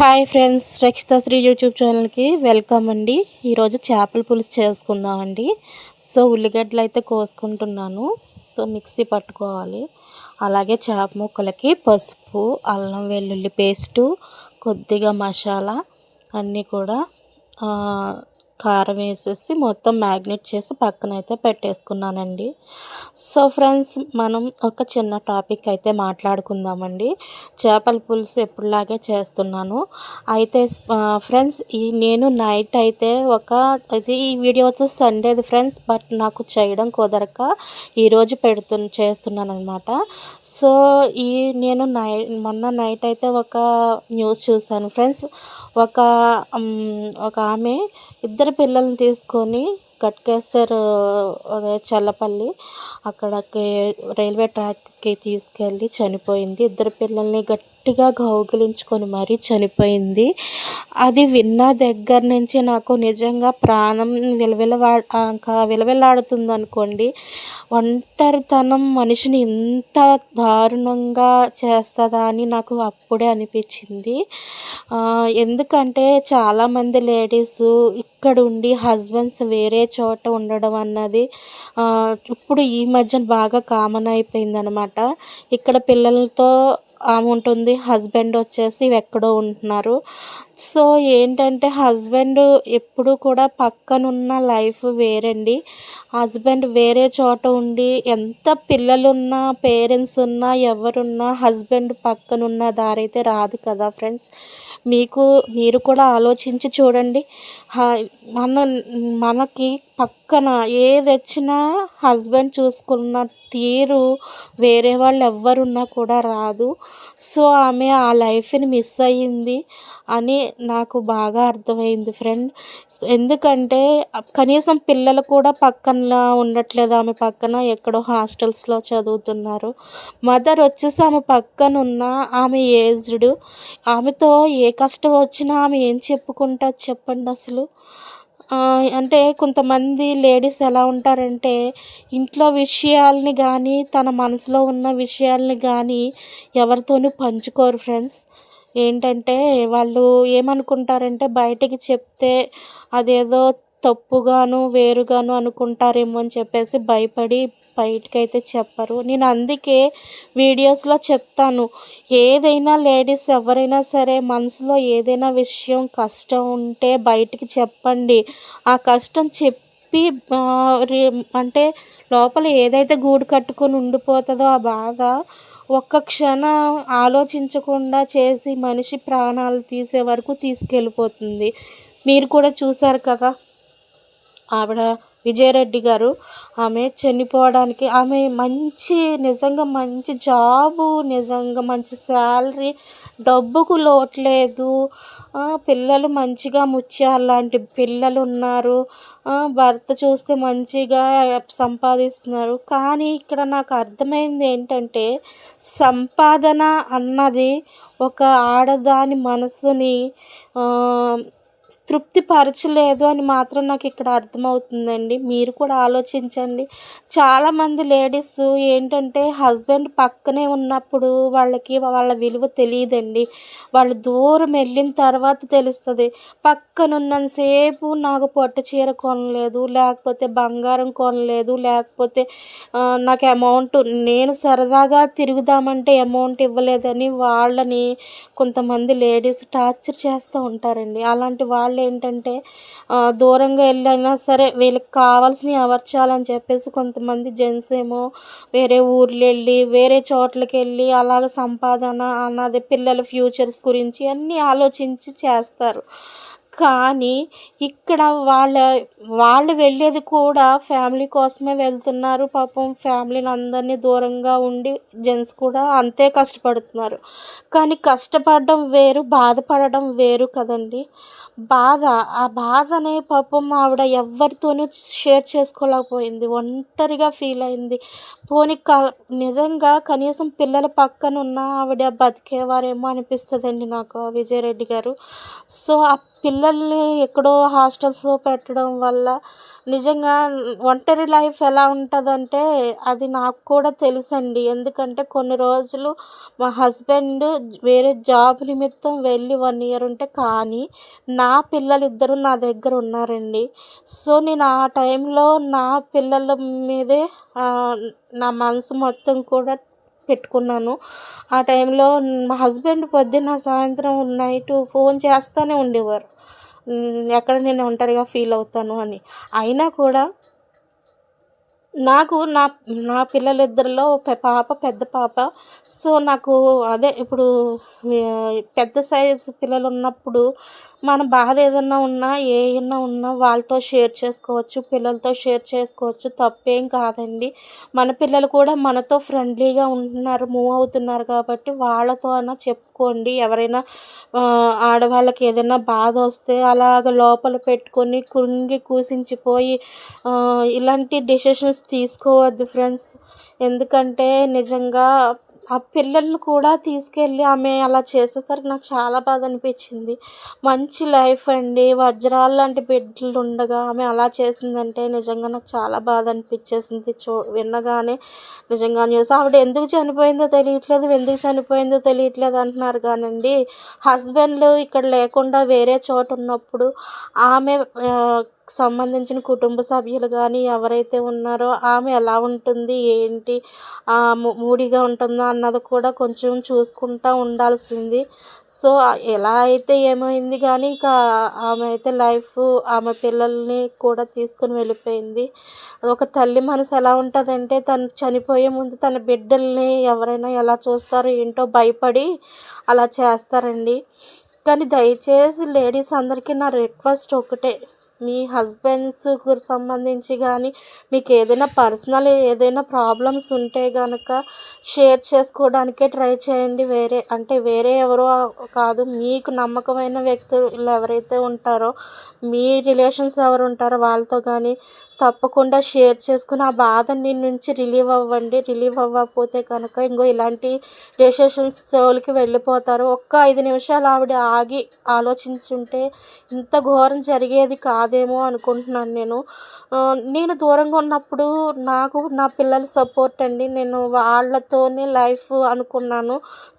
Hi friends, రక్షిత Shri YouTube ఛానల్కి welcome అండి. ఈరోజు చేపల పులుసు చేసుకుందామండి. సో ఉల్లిగడ్డలు అయితే కోసుకుంటున్నాను. సో మిక్సీ పట్టుకోవాలి. అలాగే చేప ముక్కలకి పసుపు, అల్లం వెల్లుల్లి పేస్టు, కొద్దిగా మసాలా అన్నీ కూడా కారం వేసేసి మొత్తం మ్యాగ్నేట్ చేసి పక్కనైతే పెట్టేసుకున్నానండి. సో ఫ్రెండ్స్, మనం ఒక చిన్న టాపిక్ అయితే మాట్లాడుకుందామండి. చేపల పులుసు ఎప్పుడులాగే చేస్తున్నాను అయితే ఫ్రెండ్స్, నేను నైట్ అయితే ఈ వీడియో వచ్చేసి సండేది ఫ్రెండ్స్, బట్ నాకు చేయడం కుదరక ఈరోజు చేస్తున్నాను అనమాట. సో నేను మొన్న నైట్ అయితే ఒక న్యూస్ చూశాను ఫ్రెండ్స్. ఒక ఒక ఆమె ఇద్దరు పిల్లల్ని తీసుకొని గట్కేసర్, అదే చల్లపల్లి, అక్కడికి రైల్వే ట్రాక్కి తీసుకెళ్ళి చనిపోయింది. ఇద్దరు పిల్లల్ని గట్టిగా కౌగిలించుకొని మరీ చనిపోయింది. అది విన్న దగ్గర నుంచి నాకు నిజంగా ప్రాణం విలవిల్లాడుతుంది అనుకోండి. ఒంటరితనం మనిషిని ఇంత దారుణంగా చేస్తుందా అని నాకు అప్పుడే అనిపించింది. ఎందుకంటే చాలామంది లేడీస్ ఇక్కడ ఉండి హస్బెండ్స్ వేరే చోట ఉండడం అన్నది ఇప్పుడు ఈ మధ్యన బాగా కామన్ అయిపోయిందనమాట. ఇక్కడ పిల్లలతో ఆమె ఉంటుంది, హస్బెండ్ వచ్చేసి ఎక్కడో ఉంటున్నారు. సో ఏంటంటే హస్బెండ్ ఎప్పుడు కూడా పక్కనున్న లైఫ్ వేరండి. హస్బెండ్ వేరే చోట ఉండి ఎంత పిల్లలున్నా, పేరెంట్స్ ఉన్నా, ఎవరున్నా హస్బెండ్ పక్కనున్న దారైతే రాదు కదా ఫ్రెండ్స్. మీరు కూడా ఆలోచించి చూడండి. మనకి పక్కన ఏది వచ్చినా హస్బెండ్ చూసుకున్న తీరు వేరే వాళ్ళు ఎవ్వరున్నా కూడా రాదు. సో ఆమె ఆ లైఫ్ని మిస్ అయ్యింది అని నాకు బాగా అర్థమైంది ఫ్రెండ్. ఎందుకంటే కనీసం పిల్లలు కూడా పక్కన ఉండట్లేదు. ఆమె పక్కన ఎక్కడో హాస్టల్స్లో చదువుతున్నారు. మదర్ వచ్చేసి ఆమె పక్కన ఉన్న ఆమె ఏజ్డ్. ఆమెతో ఏ కష్టం వచ్చినా ఆమె ఏం చెప్పుకుంటుంది చెప్పండి అసలు. అంటే కొంతమంది లేడీస్ ఎలా ఉంటారంటే ఇంట్లో విషయాల్ని కానీ, తన మనసులో ఉన్న విషయాల్ని కానీ ఎవరితోనూ పంచుకోరు ఫ్రెండ్స్. ఏంటంటే వాళ్ళు ఏమనుకుంటారంటే బయటికి చెప్తే అదేదో తప్పుగాను, వేరుగాను అనుకుంటారేమో అని చెప్పేసి భయపడి బయటకైతే చెప్పరు. నేను అందుకే వీడియోస్లో చెప్తాను, ఏదైనా లేడీస్ ఎవరైనా సరే మనసులో ఏదైనా విషయం కష్టం ఉంటే బయటికి చెప్పండి. ఆ కష్టం చెప్పి అంటే లోపల ఏదైతే గూడు కట్టుకొని ఉండిపోతుందో ఆ బాధ ఒక్క క్షణం ఆలోచించకుండా చేసి మనిషి ప్రాణాలు తీసే వరకు తీసుకెళ్ళిపోతుంది. మీరు కూడా చూశారు కదా, ఆవిడ విజయరెడ్డి గారు. ఆమె చనిపోవడానికి ఆమె నిజంగా మంచి జాబు, నిజంగా మంచి శాలరీ, డబ్బుకు లోటు లేదు. పిల్లలు మంచిగా ముత్యాలు లాంటి పిల్లలు ఉన్నారు. భర్త చూస్తే మంచిగా సంపాదిస్తున్నారు. కానీ ఇక్కడ నాకు అర్థమైంది ఏంటంటే సంపాదన అన్నది ఒక ఆడదాని మనసుని తృప్తిపరచలేదు అని మాత్రం నాకు ఇక్కడ అర్థమవుతుందండి. మీరు కూడా ఆలోచించండి. చాలామంది లేడీస్ ఏంటంటే హస్బెండ్ పక్కనే ఉన్నప్పుడు వాళ్ళకి వాళ్ళ విలువ తెలియదండి. వాళ్ళు దూరం వెళ్ళిన తర్వాత తెలుస్తుంది. పక్కనున్నంతసేపు నాకు పట్టు చీర కొనలేదు, లేకపోతే బంగారం కొనలేదు, లేకపోతే నాకు అమౌంట్, నేను సరదాగా తిరుగుదామంటే అమౌంట్ ఇవ్వలేదని వాళ్ళని కొంతమంది లేడీస్ టార్చర్ చేస్తూ ఉంటారండి. అలాంటి వాళ్ళు ఏంటంటే దూరంగా వెళ్ళైనా సరే వీళ్ళకి కావాల్సినవి అమర్చాలని చెప్పేసి కొంతమంది జెంట్స్ ఏమో వేరే ఊర్లు వెళ్ళి, వేరే చోట్లకి వెళ్ళి అలాగ సంపాదన అన్నది పిల్లల ఫ్యూచర్స్ గురించి అన్నీ ఆలోచించి చేస్తారు. కానీ ఇక్కడ వాళ్ళు వెళ్ళేది కూడా ఫ్యామిలీ కోసమే వెళ్తున్నారు. పాపం ఫ్యామిలీని అందరినీ దూరంగా ఉండి జెంట్స్ కూడా అంతే కష్టపడుతున్నారు. కానీ కష్టపడడం వేరు, బాధపడడం వేరు కదండి. ఆ బాధనే పాపం ఆవిడ ఎవరితోనూ షేర్ చేసుకోలేకపోయింది. ఒంటరిగా ఫీల్ అయింది. పోనీ నిజంగా కనీసం పిల్లల పక్కన ఉన్న ఆవిడ బతికేవారేమో అనిపిస్తుందండి నాకు, విజయరెడ్డి గారు. సో పిల్లల్ని ఎక్కడో హాస్టల్స్‌లో పెట్టడం వల్ల నిజంగా ఒంటరి లైఫ్ ఎలా ఉంటదంటే అది నాకు కూడా తెలుసండి. ఎందుకంటే కొన్ని రోజులు మా హస్బెండ్ వేరే జాబ్ నిమిత్తం వెళ్ళి 1 ఇయర్ ఉంటే కానీ నా పిల్లలిద్దరూ నా దగ్గర ఉన్నారండి. సో, నేను ఆ టైంలో నా పిల్లల మీదే నా మనసు మొత్తం కూడా పెట్టుకున్నాను. ఆ టైంలో మా హస్బెండ్ పొద్దున్న, సాయంత్రం, నైటు ఫోన్ చేస్తానే ఉండేవారు. ఎక్కడ నేను ఒంటరిగా ఫీల్ అవుతాను అని. అయినా కూడా నాకు నా నా పిల్లలిద్దరిలో పాప, పెద్ద పాప. సో, నాకు అదే ఇప్పుడు పెద్ద సైజు పిల్లలున్నప్పుడు మన బాధ ఏదన్నా ఉన్నా, ఏయన్నా ఉన్నా వాళ్ళతో షేర్ చేసుకోవచ్చు. పిల్లలతో షేర్ చేసుకోవచ్చు. తప్పేం కాదండి. మన పిల్లలు కూడా మనతో ఫ్రెండ్లీగా ఉంటున్నారు, మూవ్ అవుతున్నారు కాబట్టి వాళ్ళతో అన్నా చెప్పుకోండి. ఎవరైనా ఆడవాళ్ళకి ఏదైనా బాధొస్తే అలాగ లోపల పెట్టుకొని కృంగి కృశించిపోయి ఇలాంటి డెసిషన్స్ తీసుకోవద్దు ఫ్రెండ్స్. ఎందుకంటే నిజంగా ఆ పిల్లల్ని కూడా తీసుకెళ్ళి ఆమె అలా చేసేసరికి నాకు చాలా బాధ అనిపించింది. మంచి లైఫ్ అండి. వజ్రాలు లాంటి బిడ్డలు ఉండగా ఆమె అలా చేసిందంటే నిజంగా నాకు చాలా బాధ అనిపించేసింది. వినగానే నిజంగా న్యూస్. ఆవిడ ఎందుకు చనిపోయిందో తెలియట్లేదు, ఎందుకు చనిపోయిందో తెలియట్లేదు అంటున్నారు కానండి, హస్బెండ్ ఇక్కడ లేకుండా వేరే చోట ఉన్నప్పుడు ఆమె సంబంధించిన కుటుంబ సభ్యులు గానీ ఎవరైతే ఉన్నారో ఆమె ఎలా ఉంటుంది, ఏంటి, మూడీగా ఉంటుందా అన్నది కూడా కొంచెం చూసుకుంటా ఉండాల్సింది. సో, ఎలా అయితే ఏమైంది కానీ ఇక ఆమె అయితే ఆమె పిల్లల్ని కూడా తీసుకొని వెళ్ళిపోయింది. ఒక తల్లి మనసు ఎలా ఉంటదంటే తను చనిపోయే ముందు తన బిడ్డల్ని ఎవరైనా ఎలా చూస్తారో ఏంటో భయపడి అలా చేస్తారండి. కానీ దయచేసి లేడీస్ అందరికీ నా రిక్వెస్ట్ ఒకటే, మీ హస్బెండ్స్‌కు సంబంధించి గానీ, మీకేదైనా పర్సనల్ ఏదైనా ప్రాబ్లమ్స్ ఉంటే గనక షేర్ చేసుకోవడానికే ట్రై చేయండి. వేరే ఎవరో కాదు, మీకు నమ్మకమైన వ్యక్తులు ఎవరైతే ఉంటారో, మీ రిలేషన్స్ ఎవరుంటారో వాళ్ళతో గానీ తప్పకుండా షేర్ చేసుకొని ఆ బాధ నుంచి రిలీవ్ అవ్వండి. రిలీవ్ అవ్వకపోతే కనుక ఇంగో ఇలాంటి డెసిషన్స్ జోలికి వెళ్ళిపోతారు. ఒక్క 5 నిమిషాలు ఆవిడ ఆగి ఆలోచించుంటే ఇంత ఘోరం జరిగేది కాదేమో అనుకుంటున్నాను నేను. నేను దూరంగా ఉన్నప్పుడు నాకు నా పిల్లల సపోర్ట్ అండి. నేను వాళ్ళతోనే లైఫ్ అనుకున్నాను.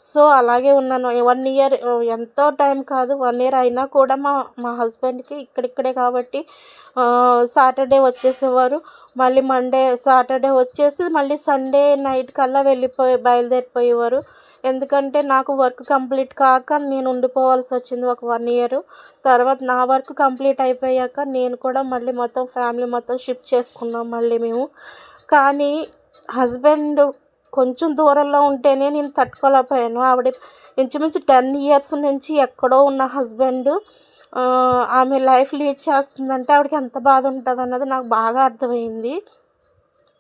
సో, అలాగే ఉన్నాను. 1 ఇయర్ ఎంతో టైం కాదు, 1 ఇయర్ అయినా కూడా మా మా హస్బెండ్‌కి ఇక్కడిక్కడే కాబట్టి సాటర్డే వచ్చేసేవారు. మళ్ళీ సాటర్డే వచ్చేసి మళ్ళీ సండే నైట్ కల్లా బయలుదేరిపోయేవారు. ఎందుకంటే నాకు వర్క్ కంప్లీట్ కాక నేను ఉండిపోవాల్సొచ్చింది ఒక 1 ఇయర్. తర్వాత నా వర్క్ కంప్లీట్ అయిపోయాక నేను కూడా మళ్ళీ మొత్తం ఫ్యామిలీ మొత్తం షిఫ్ట్ చేసుకున్నాం మళ్ళీ మేము. కానీ హస్బెండ్ కొంచెం దూరంలో ఉంటేనే నేను తట్టుకోలేకపోయాను. ఆవిడ ఇంచుమించు 10 ఇయర్స్ నుంచి ఎక్కడో ఉన్న హస్బెండ్ ఆమె లైఫ్ లీడ్ చేస్తుందంటే ఆవిడకి ఎంత బాధ ఉంటదన్నది నాకు బాగా అర్థమైంది.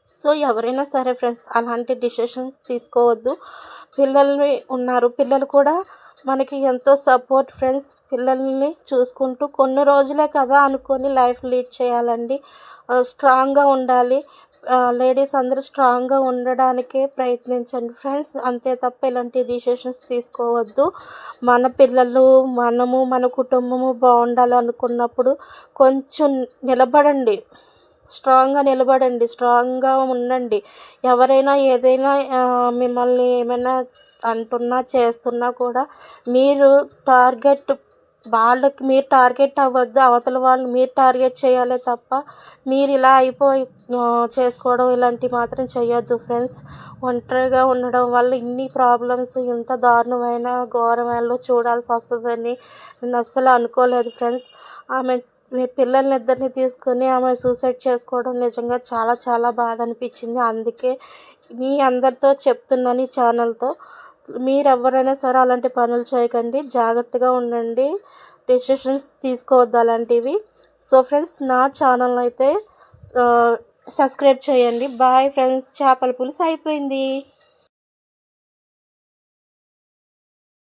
సో, ఎవరైనా సరే ఫ్రెండ్స్ అలాంటి డెసిషన్స్ తీసుకోవద్దు. పిల్లలు కూడా మనకి ఎంతో సపోర్ట్ ఫ్రెండ్స్. పిల్లల్ని చూసుకుంటూ కొన్ని రోజులే కదా అనుకొని లైఫ్ లీడ్ చేయాలండి. స్ట్రాంగ్‌గా ఉండాలి. లేడీస్ అందరూ స్ట్రాంగ్‌గా ఉండడానికే ప్రయత్నించండి ఫ్రెండ్స్. అంతే తప్ప ఇలాంటి డెసిషన్స్ తీసుకోవద్దు. మన పిల్లలు, మనము, మన కుటుంబము బావుండాలనుకున్నప్పుడు కొంచెం నిలబడండి. స్ట్రాంగ్‌గా నిలబడండి. స్ట్రాంగ్‌గా ఉండండి. ఎవరైనా ఏదైనా మిమ్మల్ని ఏమైనా అంటున్నా, చేస్తున్నా కూడా మీరు మీరు టార్గెట్ అవ్వద్దు. అవతల వాళ్ళని మీరు టార్గెట్ చేయాలే తప్ప మీరు ఇలా అయిపోయి చేసుకోవడం ఇలాంటివి మాత్రం చేయొద్దు ఫ్రెండ్స్. ఒంటరిగా ఉండడం వల్ల ఇన్ని ప్రాబ్లమ్స్, ఇంత దారుణమైన ఘోరమైనలో చూడాల్సొస్తదని నేను అస్సలు అనుకోలేదు ఫ్రెండ్స్. మీ పిల్లల్నిద్దరిని తీసుకొని ఆమె సూసైడ్ చేసుకోవడం నిజంగా చాలా చాలా బాధ అనిపించింది. అందుకే మీ అందరితో చెప్తున్నాను ఈ ఛానల్‌తో. మీరెవ్వరైనా సరే అలాంటి పనులు చేయకండి. జాగ్రత్తగా ఉండండి. డెసిషన్స్ తీసుకోవద్దు అలాంటివి. సో, ఫ్రెండ్స్ నా ఛానల్‌ని అయితే సబ్స్క్రైబ్ చేయండి. Bye friends. చేపల పులుసు అయిపోయింది.